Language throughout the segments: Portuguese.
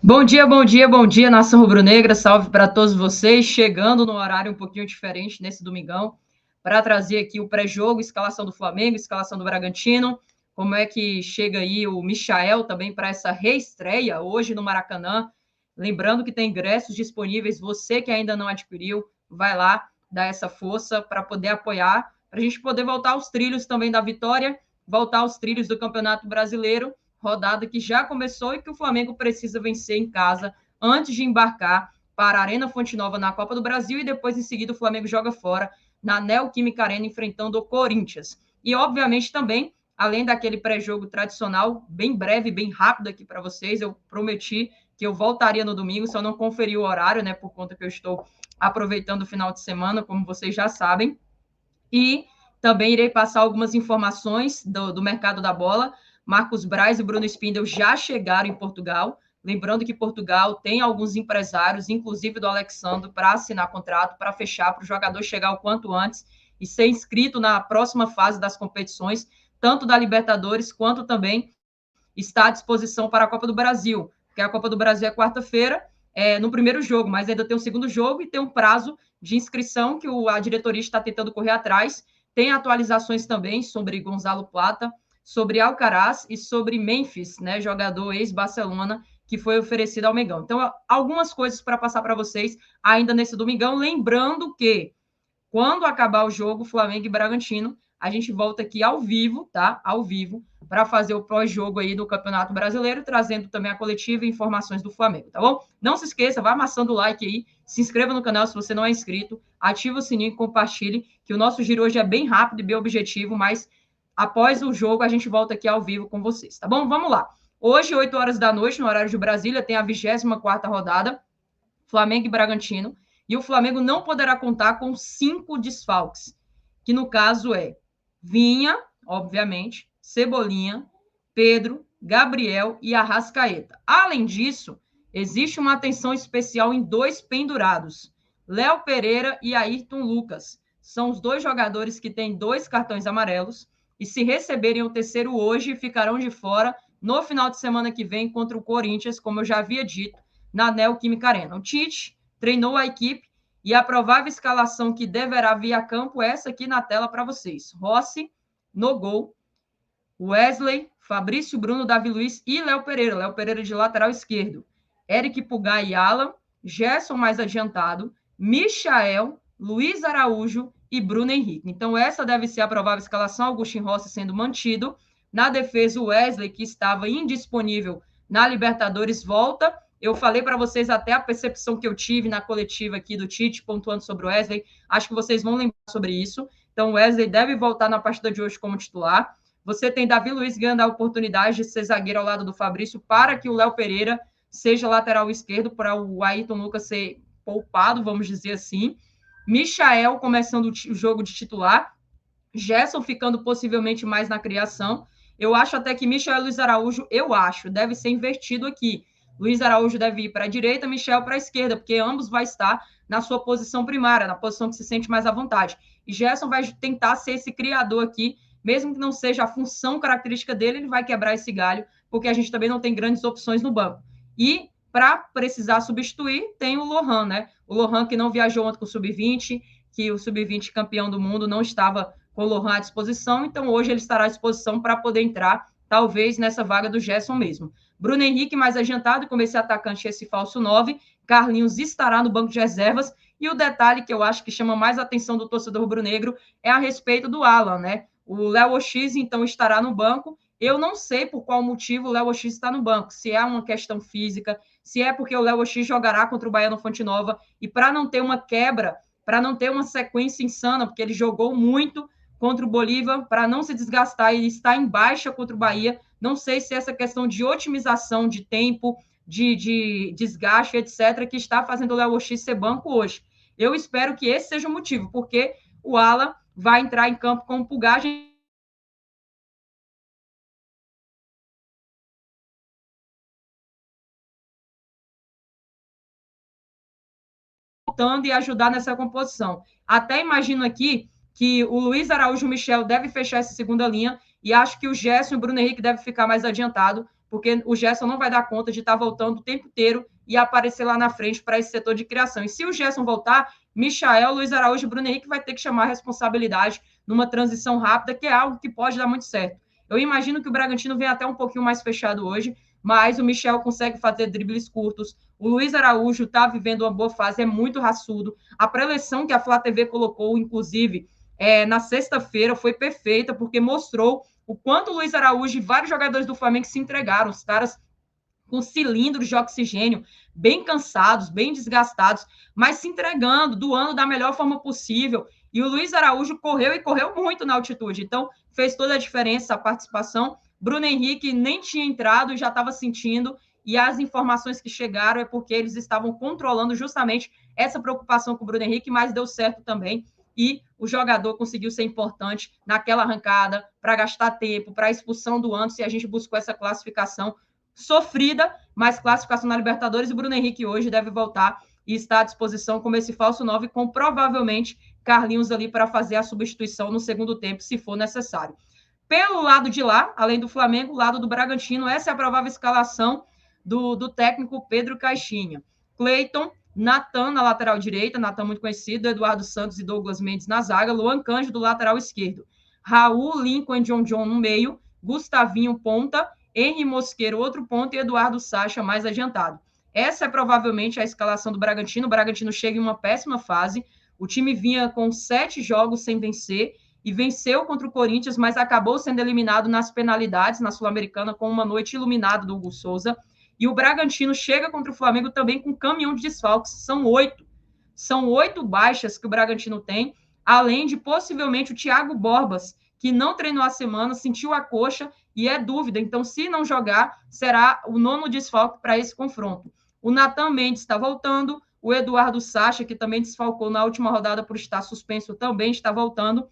Bom dia, bom dia, bom dia, nação rubro-negra, salve para todos vocês, chegando no horário um pouquinho diferente nesse domingão, para trazer aqui o pré-jogo, escalação do Flamengo, escalação do Bragantino, como é que chega aí o Michael também para essa reestreia hoje no Maracanã, lembrando que tem ingressos disponíveis, você que ainda não adquiriu, vai lá, dá essa força para poder apoiar, para a gente poder voltar aos trilhos também da vitória, voltar aos trilhos do Campeonato Brasileiro, rodada que já começou e que o Flamengo precisa vencer em casa antes de embarcar para a Arena Fonte Nova na Copa do Brasil e depois, em seguida, o Flamengo joga fora na Neoquímica Arena enfrentando o Corinthians. E, obviamente, também, além daquele pré-jogo tradicional, bem breve, bem rápido aqui para vocês, eu prometi que eu voltaria no domingo, só não conferi o horário, né, por conta que eu estou aproveitando o final de semana, como vocês já sabem. E também irei passar algumas informações do mercado da bola. Marcos Braz e Bruno Spindel já chegaram em Portugal. Lembrando que Portugal tem alguns empresários, inclusive do Alexandre, para assinar contrato, para fechar, para o jogador chegar o quanto antes e ser inscrito na próxima fase das competições, tanto da Libertadores quanto também está à disposição para a Copa do Brasil, porque a Copa do Brasil é quarta-feira, no primeiro jogo, mas ainda tem um segundo jogo e tem um prazo de inscrição que a diretoria está tentando correr atrás. Tem atualizações também sobre Gonzalo Plata, sobre Alcaraz e sobre Memphis, né, jogador ex-Barcelona, que foi oferecido ao Mengão. Então, algumas coisas para passar para vocês ainda nesse domingão, lembrando que quando acabar o jogo, Flamengo e Bragantino, a gente volta aqui ao vivo, tá? Ao vivo, para fazer o pós-jogo aí do Campeonato Brasileiro, trazendo também a coletiva e informações do Flamengo, tá bom? Não se esqueça, vá amassando o like aí, se inscreva no canal se você não é inscrito, ativa o sininho e compartilhe, que o nosso giro hoje é bem rápido e bem objetivo, mas após o jogo a gente volta aqui ao vivo com vocês, tá bom? Vamos lá. Hoje, 8 horas da noite, no horário de Brasília, tem a 24ª rodada, Flamengo e Bragantino, e o Flamengo não poderá contar com 5 desfalques, que no caso é Vinha, obviamente, Cebolinha, Pedro, Gabriel e Arrascaeta. Além disso, existe uma atenção especial em 2 pendurados, Léo Pereira e Ayrton Lucas. São os 2 jogadores que têm 2 cartões amarelos e se receberem o terceiro hoje, ficarão de fora no final de semana que vem contra o Corinthians, como eu já havia dito, na Neoquímica Arena. O Tite treinou a equipe e a provável escalação que deverá vir a campo é essa aqui na tela para vocês. Rossi no gol, Wesley, Fabrício Bruno, Davi Luiz e Léo Pereira. Léo Pereira de lateral esquerdo. Eric Pulgar e Alan, Gerson mais adiantado, Michael, Luiz Araújo e Bruno Henrique. Então essa deve ser a provável escalação, Agustin Rossi sendo mantido. Na defesa, o Wesley, que estava indisponível na Libertadores, volta. Eu falei para vocês até a percepção que eu tive na coletiva aqui do Tite, pontuando sobre o Wesley. Acho que vocês vão lembrar sobre isso. Então, o Wesley deve voltar na partida de hoje como titular. Você tem Davi Luiz ganhando a oportunidade de ser zagueiro ao lado do Fabrício para que o Léo Pereira seja lateral esquerdo, para o Ayrton Lucas ser poupado, vamos dizer assim. Michael começando o jogo de titular. Gerson ficando possivelmente mais na criação. Eu acho até que Michael e Luiz Araújo, deve ser invertido aqui. Luiz Araújo deve ir para a direita, Michael para a esquerda, porque ambos vai estar na sua posição primária, na posição que se sente mais à vontade. E Gerson vai tentar ser esse criador aqui, mesmo que não seja a função característica dele, ele vai quebrar esse galho, porque a gente também não tem grandes opções no banco. E para precisar substituir, tem o Lohan, né? O Lohan que não viajou ontem com o Sub-20, que o Sub-20 campeão do mundo não estava com o Lohan à disposição, então hoje ele estará à disposição para poder entrar, talvez, nessa vaga do Gerson mesmo. Bruno Henrique mais adiantado, como esse atacante, esse falso 9. Carlinhos estará no banco de reservas. E o detalhe que eu acho que chama mais a atenção do torcedor rubro-negro é a respeito do Alan, né? O Léo Ortiz, então, estará no banco. Eu não sei por qual motivo o Léo Ortiz está no banco. Se é uma questão física, se é porque o Léo Ortiz jogará contra o Baiano Fonte Nova. E para não ter uma quebra, para não ter uma sequência insana, porque ele jogou muito contra o Bolívar, para não se desgastar e estar em baixa contra o Bahia. Não sei se essa questão de otimização de tempo, de desgaste, etc., que está fazendo o Léo Ortiz ser banco hoje. Eu espero que esse seja o motivo, porque o Alan vai entrar em campo com o Pulgar. E ajudar nessa composição. Até imagino aqui que o Luiz Araújo e o Michel devem fechar essa segunda linha e acho que o Gerson e o Bruno Henrique devem ficar mais adiantado porque o Gerson não vai dar conta de estar voltando o tempo inteiro e aparecer lá na frente para esse setor de criação. E se o Gerson voltar, Michael, Luiz Araújo e Bruno Henrique vai ter que chamar a responsabilidade numa transição rápida, que é algo que pode dar muito certo. Eu imagino que o Bragantino vem até um pouquinho mais fechado hoje, mas o Michel consegue fazer dribles curtos. O Luiz Araújo está vivendo uma boa fase, é muito raçudo. A preleção que a Flá TV colocou, inclusive, na sexta-feira, foi perfeita, porque mostrou o quanto o Luiz Araújo e vários jogadores do Flamengo se entregaram. Os caras com cilindros de oxigênio, bem cansados, bem desgastados, mas se entregando, doando da melhor forma possível. E o Luiz Araújo correu e correu muito na altitude. Então, fez toda a diferença a participação. Bruno Henrique nem tinha entrado e já estava sentindo. E as informações que chegaram é porque eles estavam controlando justamente essa preocupação com o Bruno Henrique, mas deu certo também. E o jogador conseguiu ser importante naquela arrancada para gastar tempo, para a expulsão do Anderson, e a gente buscou essa classificação sofrida, mas classificação na Libertadores. E o Bruno Henrique hoje deve voltar e está à disposição como esse falso 9, com provavelmente Carlinhos ali para fazer a substituição no segundo tempo, se for necessário. Pelo lado de lá, além do Flamengo, lado do Bragantino, essa é a provável escalação do técnico Pedro Caixinha. Cleiton, Natan na lateral direita, Natan muito conhecido, Eduardo Santos e Douglas Mendes na zaga, Luan Cândido do lateral esquerdo, Raul, Lincoln e John no meio, Gustavinho ponta, Henry Mosqueiro, outro ponto, e Eduardo Sacha mais adiantado. Essa é provavelmente a escalação do Bragantino. O Bragantino chega em uma péssima fase. O time vinha com 7 jogos sem vencer e venceu contra o Corinthians, mas acabou sendo eliminado nas penalidades na Sul-Americana com uma noite iluminada do Hugo Souza. E o Bragantino chega contra o Flamengo também com um caminhão de desfalques. São 8. São 8 baixas que o Bragantino tem, além de possivelmente o Thiago Borbas, que não treinou a semana, sentiu a coxa e é dúvida. Então, se não jogar, será o 9º desfalque para esse confronto. O Natan Mendes está voltando, o Eduardo Sacha, que também desfalcou na última rodada por estar suspenso, também está voltando.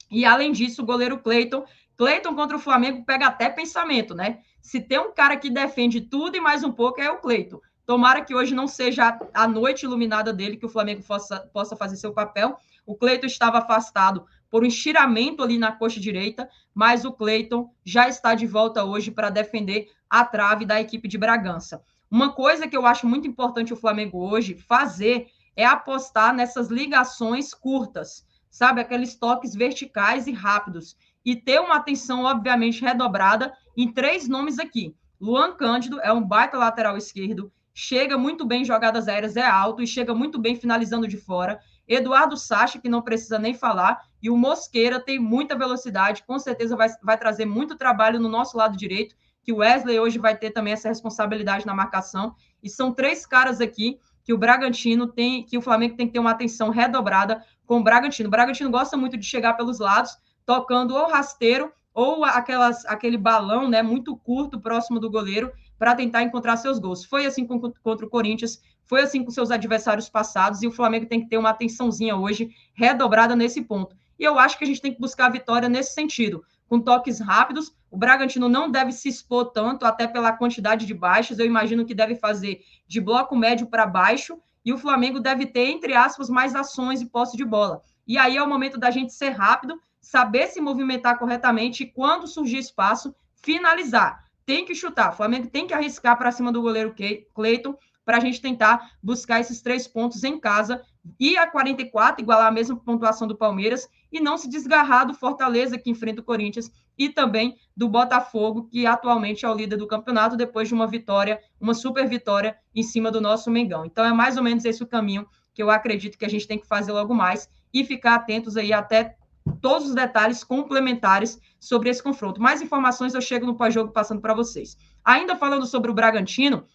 E, além disso, o goleiro Cleiton. Cleiton contra o Flamengo pega até pensamento, né? Se tem um cara que defende tudo e mais um pouco, é o Cleiton. Tomara que hoje não seja a noite iluminada dele, que o Flamengo possa fazer seu papel. O Cleiton estava afastado por um estiramento ali na coxa direita, mas o Cleiton já está de volta hoje para defender a trave da equipe de Bragança. Uma coisa que eu acho muito importante o Flamengo hoje fazer é apostar nessas ligações curtas, sabe? Aqueles toques verticais e rápidos. E ter uma atenção, obviamente, redobrada em 3 nomes aqui. Luan Cândido é um baita lateral esquerdo, chega muito bem em jogadas aéreas, é alto e chega muito bem finalizando de fora. Eduardo Sacha, que não precisa nem falar, e o Mosqueira tem muita velocidade, com certeza vai trazer muito trabalho no nosso lado direito, que o Wesley hoje vai ter também essa responsabilidade na marcação. E são 3 caras aqui que o Bragantino tem, que o Flamengo tem que ter uma atenção redobrada com o Bragantino. O Bragantino gosta muito de chegar pelos lados, tocando ou rasteiro ou aquele balão, né, muito curto, próximo do goleiro, para tentar encontrar seus gols. Foi assim contra o Corinthians, foi assim com seus adversários passados, e o Flamengo tem que ter uma atençãozinha hoje redobrada nesse ponto. E eu acho que a gente tem que buscar a vitória nesse sentido, com toques rápidos. O Bragantino não deve se expor tanto, até pela quantidade de baixas. Eu imagino que deve fazer de bloco médio para baixo, e o Flamengo deve ter, entre aspas, mais ações e posse de bola. E aí é o momento da gente ser rápido, saber se movimentar corretamente e, quando surgir espaço, finalizar. Tem que chutar. O Flamengo tem que arriscar para cima do goleiro Cleiton para a gente tentar buscar esses 3 pontos em casa e a 44, igualar a mesma pontuação do Palmeiras, e não se desgarrar do Fortaleza, que enfrenta o Corinthians, e também do Botafogo, que atualmente é o líder do campeonato, depois de uma vitória, uma super vitória em cima do nosso Mengão. Então é mais ou menos esse o caminho que eu acredito que a gente tem que fazer logo mais e ficar atentos aí até todos os detalhes complementares sobre esse confronto. Mais informações eu chego no pós-jogo passando para vocês. Ainda falando sobre o Bragantino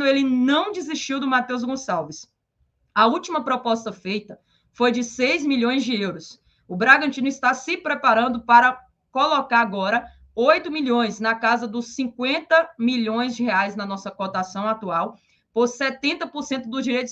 ele não desistiu do Matheus Gonçalves. A última proposta feita foi de 6 milhões de euros. O Bragantino está se preparando para colocar agora 8 milhões, na casa dos 50 milhões de reais na nossa cotação atual, por 70%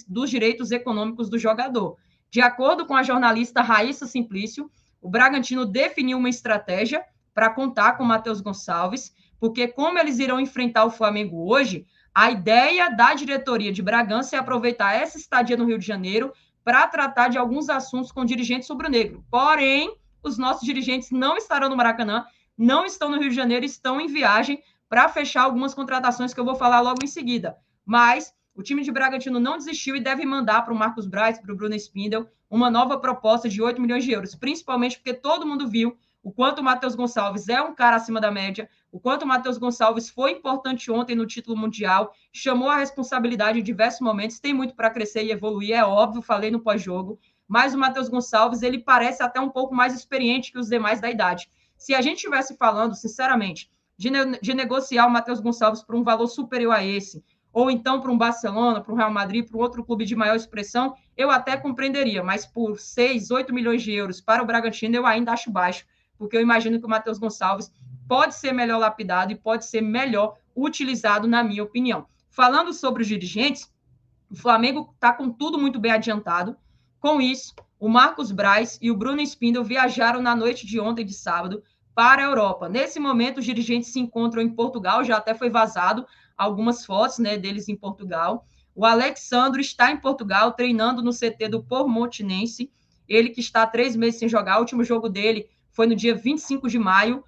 dos direitos econômicos do jogador. De acordo com a jornalista Raíssa Simplício, o Bragantino definiu uma estratégia para contar com o Matheus Gonçalves, porque como eles irão enfrentar o Flamengo hoje, a ideia da diretoria de Bragança é aproveitar essa estadia no Rio de Janeiro para tratar de alguns assuntos com dirigentes rubro-negro. Porém, os nossos dirigentes não estarão no Maracanã, não estão no Rio de Janeiro, estão em viagem para fechar algumas contratações que eu vou falar logo em seguida. Mas o time de Bragantino não desistiu e deve mandar para o Marcos Braz, para o Bruno Spindel, uma nova proposta de 8 milhões de euros, principalmente porque todo mundo viu o quanto o Matheus Gonçalves é um cara acima da média, o quanto o Matheus Gonçalves foi importante ontem no título mundial, chamou a responsabilidade em diversos momentos, tem muito para crescer e evoluir, é óbvio, falei no pós-jogo, mas o Matheus Gonçalves, ele parece até um pouco mais experiente que os demais da idade. Se a gente estivesse falando, sinceramente, de negociar o Matheus Gonçalves por um valor superior a esse, ou então para um Barcelona, para um Real Madrid, para um outro clube de maior expressão, eu até compreenderia, mas por 6, 8 milhões de euros para o Bragantino, eu ainda acho baixo, porque eu imagino que o Matheus Gonçalves pode ser melhor lapidado e pode ser melhor utilizado, na minha opinião. Falando sobre os dirigentes, o Flamengo está com tudo muito bem adiantado. Com isso, o Marcos Braz e o Bruno Spindel viajaram na noite de ontem, de sábado, para a Europa. Nesse momento, os dirigentes se encontram em Portugal, já até foi vazado algumas fotos, né, deles em Portugal. O Alexandro está em Portugal, treinando no CT do Portimonense, ele que está há 3 meses sem jogar. O último jogo dele foi no dia 25 de maio,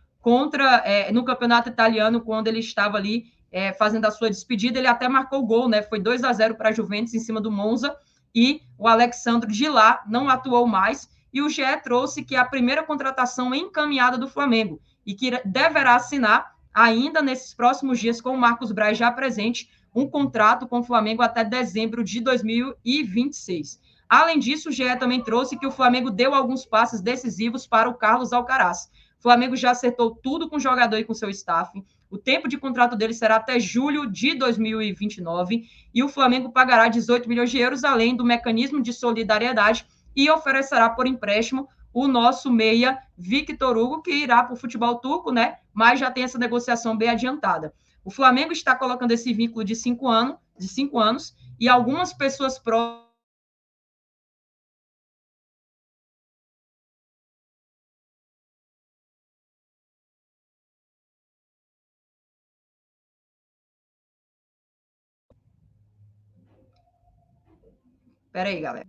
no campeonato italiano, quando ele estava ali fazendo a sua despedida. Ele até marcou o gol, né? Foi 2-0 para a Juventus em cima do Monza, e o Alexandro de lá não atuou mais, e o GE trouxe que é a primeira contratação encaminhada do Flamengo, e que deverá assinar ainda nesses próximos dias, com o Marcos Braz já presente, um contrato com o Flamengo até dezembro de 2026. Além disso, o GE também trouxe que o Flamengo deu alguns passes decisivos para o Carlos Alcaraz. O Flamengo já acertou tudo com o jogador e com seu staff. O tempo de contrato dele será até julho de 2029 e o Flamengo pagará 18 milhões de euros, além do mecanismo de solidariedade, e oferecerá por empréstimo o nosso meia Victor Hugo, que irá para o futebol turco, né? Mas já tem essa negociação bem adiantada. O Flamengo está colocando esse vínculo de 5 anos, e algumas pessoas próximas. Espera aí, galera.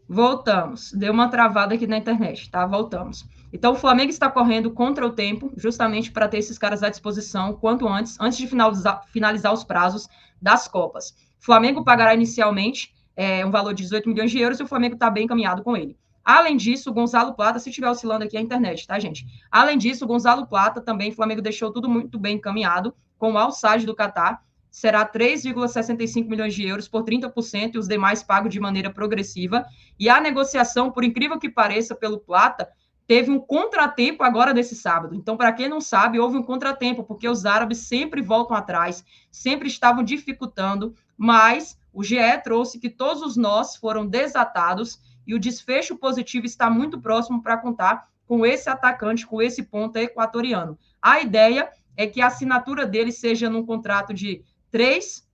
Voltamos. Deu uma travada aqui na internet, tá? Voltamos. Então, o Flamengo está correndo contra o tempo, justamente para ter esses caras à disposição quanto antes de finalizar os prazos das Copas. O Flamengo pagará inicialmente um valor de 18 milhões de euros e o Flamengo está bem encaminhado com ele. Além disso, o Gonzalo Plata, se estiver oscilando aqui a internet, tá, gente? Além disso, o Gonzalo Plata também, o Flamengo deixou tudo muito bem encaminhado com o Al-Sadd do Catar. Será 3,65 milhões de euros por 30% e os demais pagos de maneira progressiva. E a negociação, por incrível que pareça, pelo Plata, teve um contratempo agora nesse sábado. Então, para quem não sabe, houve um contratempo, porque os árabes sempre voltam atrás, sempre estavam dificultando, mas o GE trouxe que todos os nós foram desatados e o desfecho positivo está muito próximo para contar com esse atacante, com esse ponta equatoriano. A ideia é que a assinatura dele seja num contrato de 3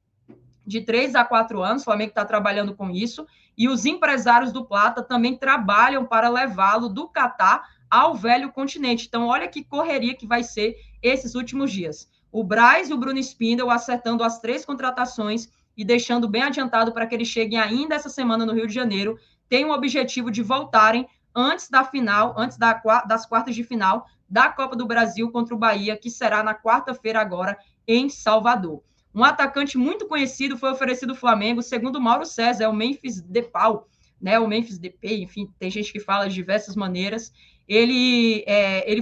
a 4 anos, o Flamengo está trabalhando com isso, e os empresários do Plata também trabalham para levá-lo do Catar ao velho continente. Então, olha que correria que vai ser esses últimos dias. O Braz e o Bruno Spindel acertando as 3 contratações e deixando bem adiantado para que eles cheguem ainda essa semana no Rio de Janeiro, tem o objetivo de voltarem antes da final, das quartas de final da Copa do Brasil contra o Bahia, que será na quarta-feira agora em Salvador. Um atacante muito conhecido foi oferecido ao Flamengo, segundo Mauro César, é o Memphis Depay, né? O Memphis Depay, enfim, tem gente que fala de diversas maneiras. Ele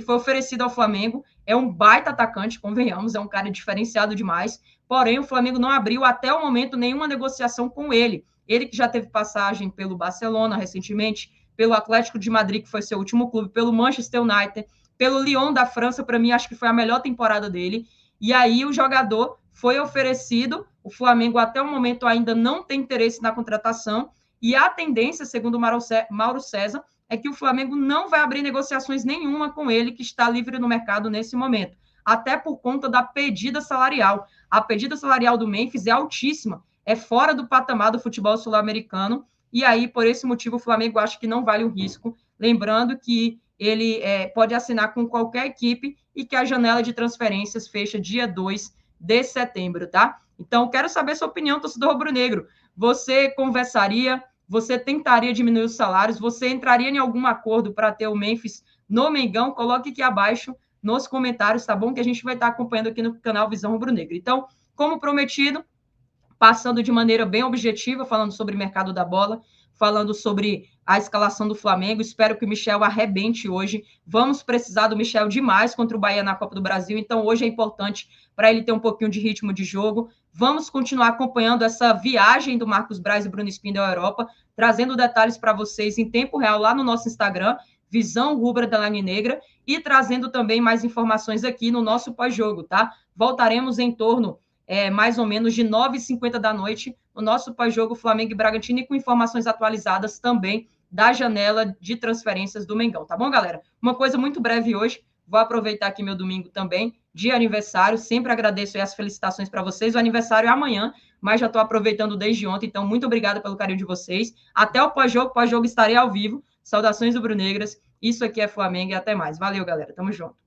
foi oferecido ao Flamengo, é um baita atacante, convenhamos, é um cara diferenciado demais, porém o Flamengo não abriu até o momento nenhuma negociação com ele. Ele que já teve passagem pelo Barcelona recentemente, pelo Atlético de Madrid, que foi seu último clube, pelo Manchester United, pelo Lyon da França, para mim acho que foi a melhor temporada dele. E aí o jogador foi oferecido, o Flamengo até o momento ainda não tem interesse na contratação, e a tendência, segundo Mauro César, é que o Flamengo não vai abrir negociações nenhuma com ele, que está livre no mercado nesse momento, até por conta da pedida salarial. A pedida salarial do Memphis é altíssima, é fora do patamar do futebol sul-americano, e aí, por esse motivo, o Flamengo acha que não vale o risco, lembrando que ele pode assinar com qualquer equipe e que a janela de transferências fecha dia 2 de setembro, tá? Então, quero saber sua opinião, torcedor rubro-negro. Você conversaria, você tentaria diminuir os salários, você entraria em algum acordo para ter o Memphis no Mengão, coloque aqui abaixo nos comentários, tá bom? Que a gente vai estar acompanhando aqui no canal Visão Rubro-Negra. Então, como prometido, passando de maneira bem objetiva, falando sobre o mercado da bola, falando sobre a escalação do Flamengo. Espero que o Michel arrebente hoje. Vamos precisar do Michel demais contra o Bahia na Copa do Brasil, então hoje é importante para ele ter um pouquinho de ritmo de jogo. Vamos continuar acompanhando essa viagem do Marcos Braz e Bruno Spindel à Europa, trazendo detalhes para vocês em tempo real lá no nosso Instagram, Visão Rubra da Line Negra, e trazendo também mais informações aqui no nosso pós-jogo, tá? Voltaremos em torno mais ou menos de 9h50 da noite, o nosso pós-jogo Flamengo e Bragantino, e com informações atualizadas também da janela de transferências do Mengão, tá bom, galera? Uma coisa muito breve hoje, vou aproveitar aqui meu domingo também, de aniversário, sempre agradeço as felicitações para vocês, o aniversário é amanhã, mas já estou aproveitando desde ontem, então muito obrigada pelo carinho de vocês, até o pós-jogo estarei ao vivo, saudações rubro-negras, isso aqui é Flamengo e até mais, valeu, galera, tamo junto.